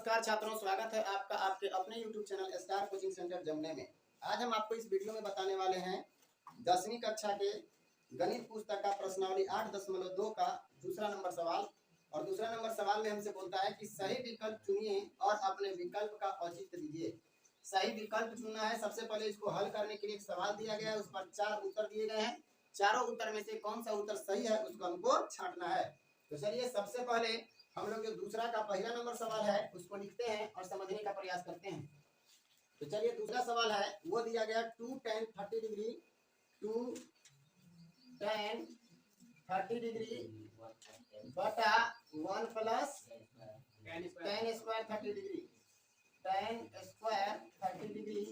नमस्कार छात्रों, स्वागत है आपका आपके अपने YouTube channel star coaching centre Jamune में। आज हम आपको इस वीडियो में बताने वाले हैं 10वीं कक्षा के गणित पुस्तक का प्रश्नावली 8.2 का दूसरा नंबर सवाल। और दूसरा नंबर सवाल में हमसे बोलता है कि सही विकल्प चुनिए और अपने विकल्प का औचित्य दीजिए। सही विकल्प चुनना है। सबसे पहले इसको हल करने के लिए एक सवाल दिया गया है, उस पर 4 उत्तर दिए गए हैं। चारों उत्तर में से कौन सा उत्तर सही है उसको हमको छांटना है। तो चलिए सबसे पहले हम लोग जो दूसरा का पहला नंबर सवाल है उसको लिखते हैं और समझने का प्रयास करते हैं। तो चलिए दूसरा सवाल है, वो दिया गया 2 tan 30 डिग्री 2 tan 30 डिग्री बटा 1 plus tan square 30 degree tan square 30 degree.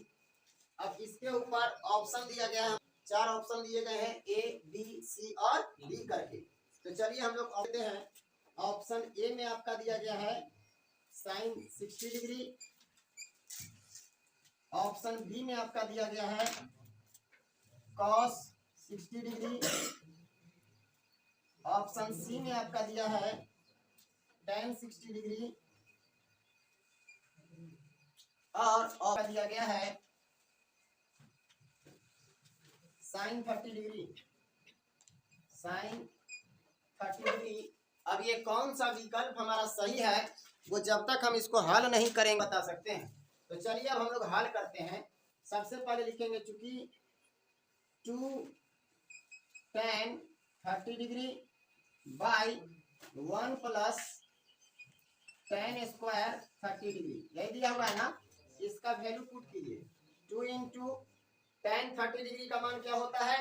अब इसके ऊपर ऑप्शन दिया गया है, 4 ऑप्शन दिए गए हैं A, B, C और D करके। तो चलिए हम लोग देखते हैं। ऑप्शन ए में आपका दिया गया है साइन 60 डिग्री। ऑप्शन बी में आपका दिया गया है कॉस 60 डिग्री। ऑप्शन सी में आपका दिया है tan 60 डिग्री और ऑप्शन दिया गया है साइन 30 डिग्री। Sign 30 degree. अब ये कौन सा विकल्प हमारा सही है वो जब तक हम इसको हल नहीं करेंगे बता सकते हैं। तो चलिए अब हम लोग हल करते हैं। सबसे पहले लिखेंगे चूंकि 2 tan 30 degree by 1 plus tan square 30 degree, यही दिया हुआ है ना। इसका वैल्यू पुट कीजिए। 2 इंटू tan 30 डिग्री का मान क्या होता है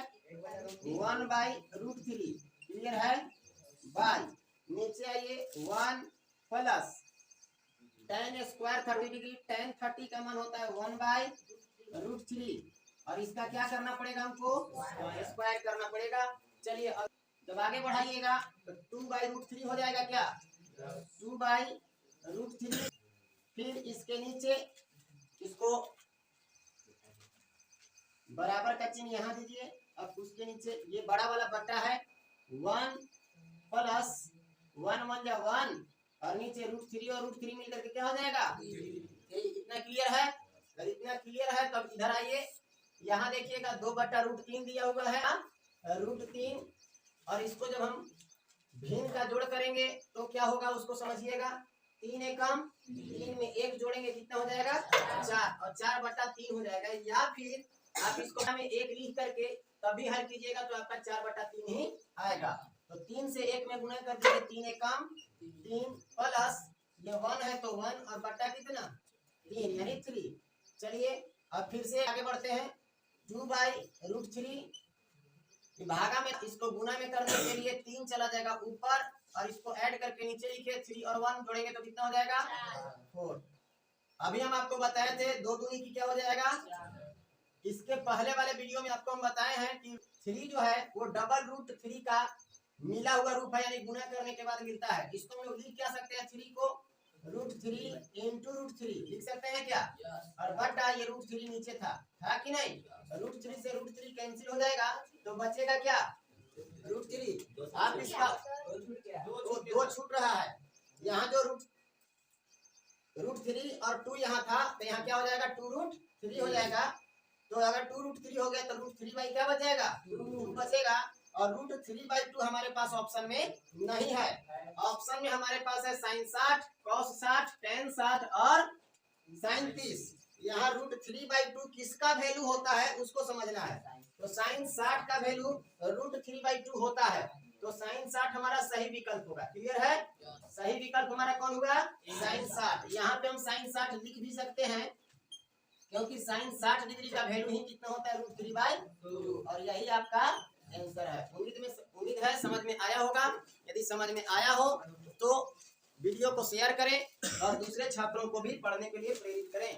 1/√3। क्लियर है। बाई नीचे आइए 1 plus tan square 30 degree. tan 30 का मान होता है 1/√3 और इसका क्या करना पड़ेगा हमको स्क्वायर करना पड़ेगा। चलिए अब जब आगे बढ़ाइएगा तो 2/√3 हो जाएगा। क्या 2/√3। फिर इसके नीचे इसको बराबर का चिन्ह यहाँ दीजिए। अब उसके नीचे ये बड़ा वाला बट्टा है 1 प्लस 1 1 जा 1 और नीचे √3 और √3 मिलकर के क्या हो जाएगा। इतना क्लियर है। अगर इतना क्लियर है तब इधर आइए, यहाँ देखिएगा 2/√3 दिया हुआ है √3 और इसको जब हम भिन्न का जोड़ करेंगे तो क्या होगा उसको समझिएगा। 3 एकम 3 में 1 जोड़ेंगे कितना हो जाएगा 4 और 4/3 हो जाएगा। या फिर आप इसको में 1 लिख करके तभी हल कीजिएगा तो आपका 4/3 ही आएगा। तो 3 से 1 में गुणा कर दीजिए। 3 एकम 3 प्लस ये 1 है तो 1 और बट्टा कितना 3 यानी 3। चलिए अब फिर से आगे बढ़ते हैं। 2/√3 भागा में इसको गुना में करने के लिए 3 चला जाएगा ऊपर और इसको ऐड करके नीचे लिखे 3 और 1 जोड़ेंगे तो कितना हो जाएगा 4। अभी हम आपको बताए थे 2 दूनी की क्या हो जाएगा। इसके पहले वाले वीडियो में आपको हम बताए हैं कि 3 जो है वो डबल√3 का मिला हुआ रूप है, यानी गुना करने के बाद मिलता है। इसको हम लोग लिख क्या सकते हैं 3 को √3 इंटू √3 लिख सकते हैं क्या। और बटा ये √3 नीचे था कि नहीं। √3 से √3 कैंसिल हो जाएगा तो बचेगा क्या √3। आप इसका दो छूट रहा है। यहाँ जो √3 और 2 यहाँ था तो यहाँ क्या हो जाएगा 2√3 हो जाएगा। तो अगर 2√3 हो गया तो √3 क्या बचेगा 2 बचेगा और √3/2 हमारे पास ऑप्शन में नहीं है। ऑप्शन में हमारे पास है sin 60 cos 60 tan 60 और sin 30। यहाँ √3/2 किसका वैल्यू होता है उसको समझना है। तो sin 60 का वैल्यू √3/2 होता है तो sin 60 हमारा सही विकल्प होगा। क्लियर है। सही विकल्प हमारा कौन होगा sin 60। यहाँ पे हम sin 60 लिख भी सकते हैं क्योंकि sin 60 डिग्री का वैल्यू ही कितना होता है √3/2 और यही आपका आंसर है। उम्मीद है समझ में आया होगा। यदि समझ में आया हो तो वीडियो को शेयर करें और दूसरे छात्रों को भी पढ़ने के लिए प्रेरित करें।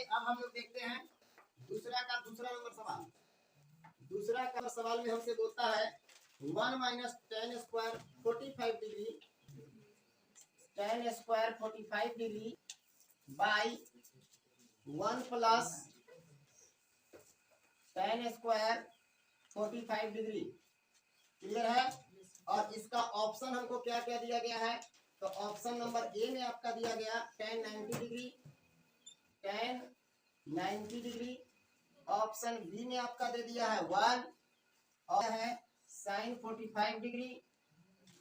अब हम लोग देखते हैं दूसरा नंबर सवाल। दूसरा का सवाल में हमसे बोलता है 1 minus tan square 45 degree tan square 45 degree by 1 plus tan square 45 degree. Clear है। और इसका ऑप्शन हमको क्या क्या दिया गया है, तो ऑप्शन नंबर ए में आपका दिया गया tan 90 degree, tan 90 degree. Option B में आपका दे दिया है 1 और है sin 45 डिग्री,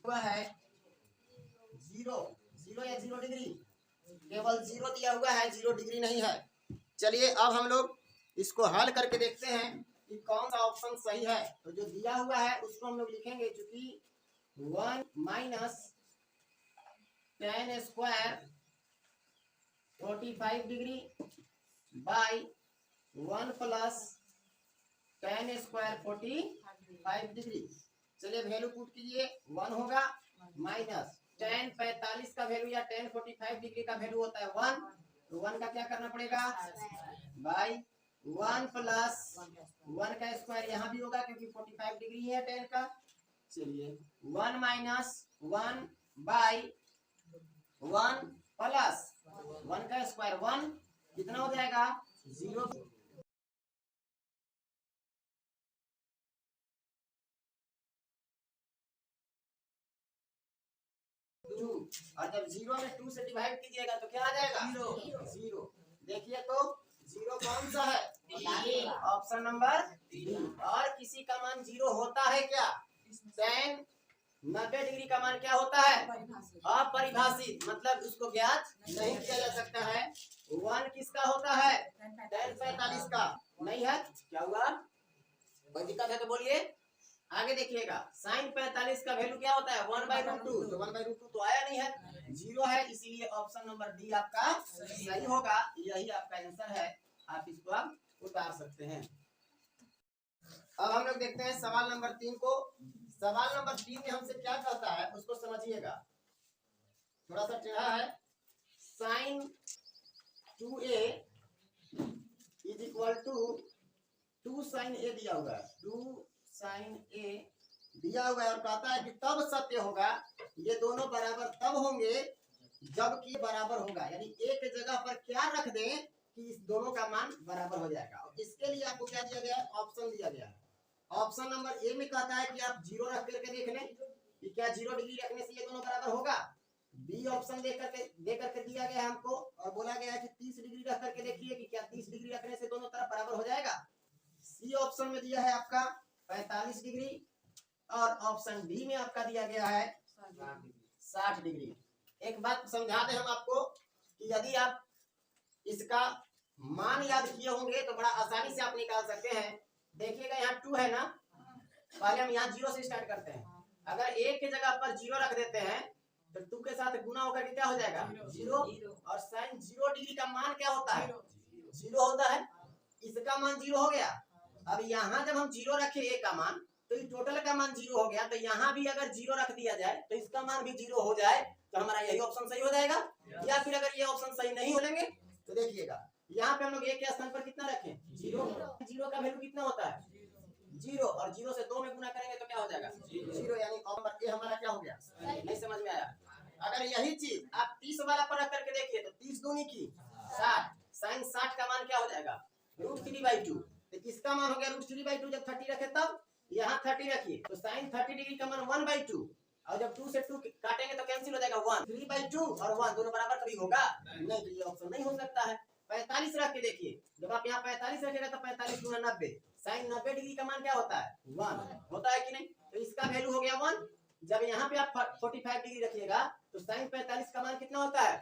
हुआ है 0 या 0 डिग्री, केवल 0 दिया हुआ है, 0 डिग्री नहीं है। चलिए अब हम लोग इसको हल करके देखते हैं कि कौन सा ऑप्शन सही है। तो जो दिया हुआ है उसको हम लोग लिखेंगे, चूंकि 1 minus tan square 45 degree by 1 plus tan square 45 degree. चलिए वैल्यू पुट कीजिए, 1 होगा माइनस tan 45 का वैल्यू या tan 45 डिग्री का वैल्यू होता है 1, तो 1 का क्या करना पड़ेगा बाई 1 प्लस 1 का स्क्वायर यहाँ भी होगा क्योंकि 45 डिग्री है tan का। चलिए 1 माइनस 1 बाई 1 प्लस 1 का स्क्वायर 1 कितना हो जाएगा 0। और जब 0 में 2 से डिवाइड कीजिएगा तो क्या आ जाएगा 0। देखिए तो 0 कौन सा है, ऑप्शन नंबर डी। और किसी का मान 0 होता है क्या, tan 90 डिग्री का मान क्या होता है अपरिभाषित, मतलब उसको ज्ञात नहीं किया जा सकता है। 1 किसका होता है tan 45 का नहीं है, क्या हुआ कोई दिक्कत है तो बोलिए। आगे देखिएगा sin 45 का वैल्यू क्या होता है 1/√2, तो 1/√2 तो आया नहीं है, 0 है, इसीलिए ऑप्शन नंबर डी आपका सही होगा। यही आपका आंसर है, आप इसको आप उतार सकते हैं। अब हम लोग देखते हैं सवाल नंबर 3 को। सवाल नंबर 3 में हमसे क्या कहता है उसको समझिएगा, थोड़ा सा टेढ़ा है। sin 2a is equal to 2 sin a दिया हुआ है, 2 sin a दिया हुआ है और कहता है कि तब सत्य होगा, ये दोनों बराबर तब होंगे जबकि बराबर होगा, यानी एक जगह पर क्या रख दें कि इस दोनों का मान बराबर हो जाएगा। और इसके लिए आपको क्या दिया गया है, ऑप्शन दिया गया है। ऑप्शन नंबर ए में कहता है कि आप 0 रख करके देख लें कि क्या 0 डिग्री रखने से ये दोनों बराबर होगा। बी ऑप्शन दे करके दिया गया है हमको और बोला गया है कि 30 डिग्री रख करके देखिए कि क्या 30 डिग्री रखने से दोनों तरफ बराबर हो जाएगा। सी ऑप्शन में दिया है आपका 45 डिग्री और ऑप्शन डी में आपका दिया गया है 60 डिग्री। एक बात समझा दें हम आपको कि यदि आप इसका मान याद किए होंगे तो बड़ा आसानी से आप निकाल सकते हैं। देखिएगा यहाँ 2 है ना, पहले हम यहाँ 0 से स्टार्ट करते हैं। अगर एक की जगह पर 0 रख देते हैं तो 2 के साथ गुना होकर के क्या हो जाएगा 0, और sin 0 डिग्री का मान क्या होता है 0 होता है, इसका मान 0 हो गया। अब यहाँ जब हम 0 रखे a का मान तो ये टोटल का मान 0 हो गया, तो यहाँ भी अगर 0 रख दिया जाए तो इसका मान भी 0 हो जाए तो हमारा यही ऑप्शन सही हो जाएगा। या फिर अगर ये ऑप्शन सही नहीं हो लेंगे तो देखिएगा यहाँ पे हम लोग a के स्थान पर कितना रखें 0 का वैल्यू कितना होता है 0, और 0 से 2 में गुना करेंगे तो क्या हो जाएगा 0, यानी ऑप्शन ए हमारा क्या हो गया नहीं समझ में आया। अगर यही चीज आप 30 वाला पर रख करके देखिए तो 30 दूनी की 60, sin 60 का मान क्या हो जाएगा √3/2, तो किसका मान हो गया √3/2, जब 30 रखे तब यहाँ 30 रखिए तो sin 30 डिग्री का मान 1/2, और जब 2 से 2 काटेंगे तो कैंसिल हो जाएगा 1, 3/2 और 1 दोनों बराबर कभी होगा नहीं, तो ये ऑप्शन नहीं हो सकता है। 45 रख के देखिए, जब आप यहाँ 45 रखेगा तो 45 गुना 90, sin 90 डिग्री का मान क्या होता है 1 होता है कि नहीं, तो इसका वैल्यू हो गया 1। जब यहाँ पे आप 45 डिग्री रखिएगा तो sin 45 का मान कितना होता है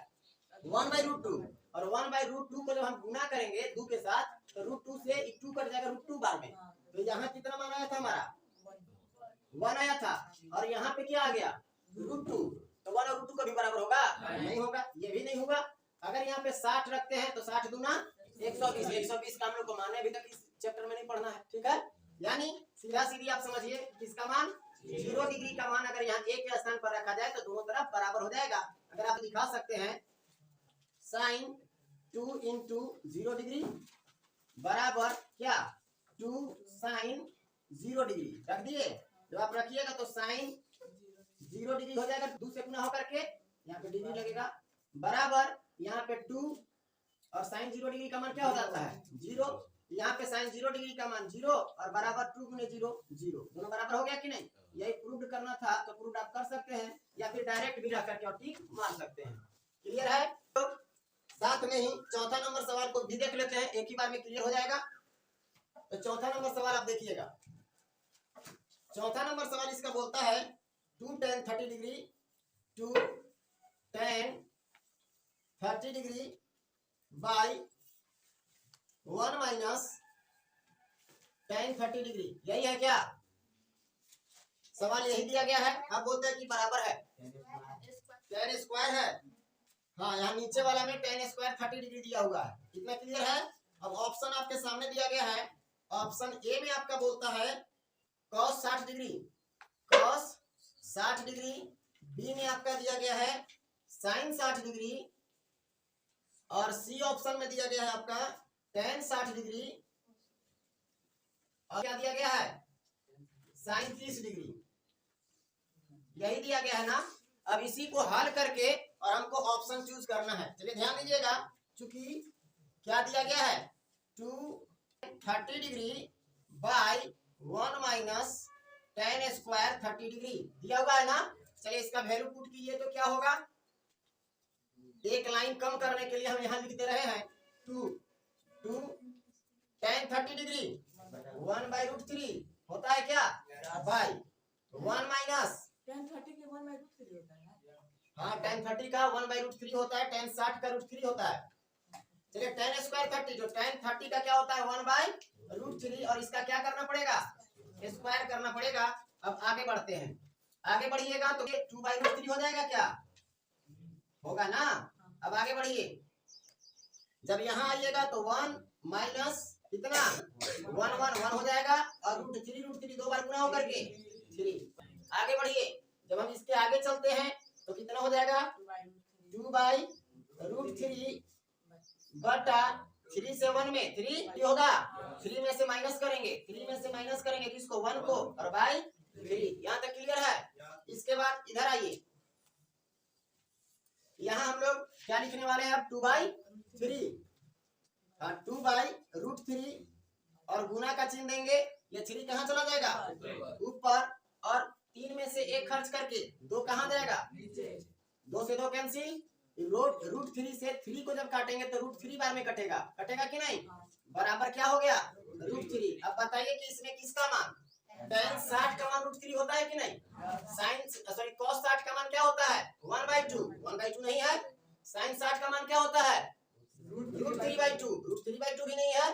1/√2, और 1/√2 को जब हम गुना करेंगे 2 के साथ तो √2 से 2 कट जाएगा √2 बार में, तो यहाँ कितना मान आया था हमारा 1 आया था, और यहाँ पे क्या आ गया √2, तो 1 और √2 कभी बराबर होगा नहीं होगा, ये भी नहीं होगा। अगर यहाँ पे 60 रखते हैं तो 60 दूना 120 का हम लोग को मान है, अभी तक इस चैप्टर में नहीं पढ़ना है, ठीक है। यानी सीधा सीधी आप समझिए किसका मान 0 डिग्री का मान अगर यहाँ a के स्थान पर रखा जाए तो दोनों तरफ बराबर हो जाएगा। अगर आप दिखा सकते हैं sin 2 × 0 डिग्री बराबर क्या 2 sin 0 डिग्री रख दिए, जब आप रखिएगा तो sin 0 डिग्री हो जाएगा, 2 से गुना होकर के यहाँ पे डिग्री लगेगा, बराबर यहाँ पे 2 और sin 0 डिग्री का मान क्या हो जाता है 0, यहाँ पे साइन 0 डिग्री का मान 0 और बराबर 2 गुने 0 0, दोनों बराबर हो गया कि नहीं? यही प्रूव करना था, तो प्रूव आप कर सकते हैं या फिर डायरेक्ट भी रख करके और टिक मार सकते हैं। क्लियर है? तो साथ में ही चौथा नंबर सवाल को भी देख लेते हैं, एक ही बार में क्लियर हो जाएगा। तो चौथा नंबर सवाल आप देखिएगा। चौथा नंबर सवाल इसका बोलता है 2 tan 30 degree 2 tan 30 degree by 1 minus tan 30 degree. यही है क्या? सवाल यही दिया गया है। आप बोलते हैं कि बराबर है tan स्क्वायर है। हाँ, यहाँ नीचे वाला में tan स्क्वायर 30 डिग्री दिया हुआ है। कितना क्लियर है? अब ऑप्शन आपके सामने दिया गया है। ऑप्शन ए में आपका बोलता है cos 60 degree, cos 60 degree. B में आपका दिया गया है sin 60 डिग्री और सी ऑप्शन में दिया गया है आपका tan 60 डिग्री और क्या दिया गया है? sin 30 degree. यही दिया गया है ना। अब इसी को हल करके और हमको ऑप्शन चूज करना है। चलिए ध्यान दीजिएगा, चूंकि क्या दिया गया है 230 degree by 1 minus tan square 30 degree दिया हुआ है ना। चलिए इसका वैल्यू पुट कीजिए तो क्या होगा? एक लाइन कम करने के लिए हम यहाँ लिखते रहे हैं 2 tan 30 डिग्री 1/√3 होता है क्या? बाई 1 माइनस tan 30 के 1/√3 होता है। हाँ, tan 30 का 1/√3 होता है, tan 60 का √3 होता है। चलिए tan स्क्वायर 30, जो tan 30 का क्या होता है 1/√3 और इसका क्या करना पड़ेगा? स्क्वायर करना पड़ेगा। अब आगे बढ़ते हैं, आगे बढ़िएगा तो 2/√3 हो जाएगा क्या? होगा ना। अब आगे बढ़िए, जब यहाँ आइएगा तो 1 माइनस कितना 1 हो जाएगा और √3 दो बार गुना होकर के 3। आगे बढ़िए, जब हम इसके आगे चलते हैं तो कितना हो जाएगा 2/√3 बटा 3 से 1 में 3 होगा। 3 में से माइनस करेंगे, 3 में से माइनस करेंगे किसको? 1 को और बाई 3। यहाँ तक क्लियर है? इसके बाद इधर आइए, यहाँ हम लोग क्या लिखने वाले हैं अब 2/3। हाँ, 2/√3 और गुना का चिन्ह देंगे। ये 3 कहाँ चला जाएगा? ऊपर, और 3 में से 1 खर्च करके 2 कहाँ जाएगा? 2 से 2 कैंसिल। √3 से 3 को जब काटेंगे तो √3 बार में कटेगा, कटेगा कि नहीं? बराबर क्या हो गया? √3। अब बताइए कि इसमें किसका मान? tan 60 का मान √3 होता है कि नहीं? cos 60 का मान क्या होता है? 1/2। 1/2 नहीं है। sin 60 का मान क्या होता है? √3/2। √3/2 भी नहीं है।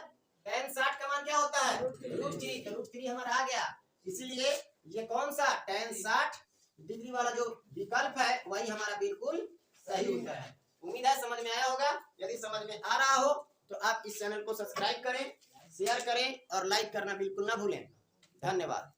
tan 60 का मान क्या होता है? √3। तो √3 हमारा आ गया। इसीलिए ये कौन सा tan 60 डिग्री वाला जो विकल्प है वही हमारा बिल्कुल सही उत्तर है। उम्मीद है समझ में आया होगा। यदि समझ में आ रहा हो तो आप इस चैनल को सब्सक्राइब करें, शेयर करें और लाइक करना बिल्कुल ना भूलें। धन्यवाद।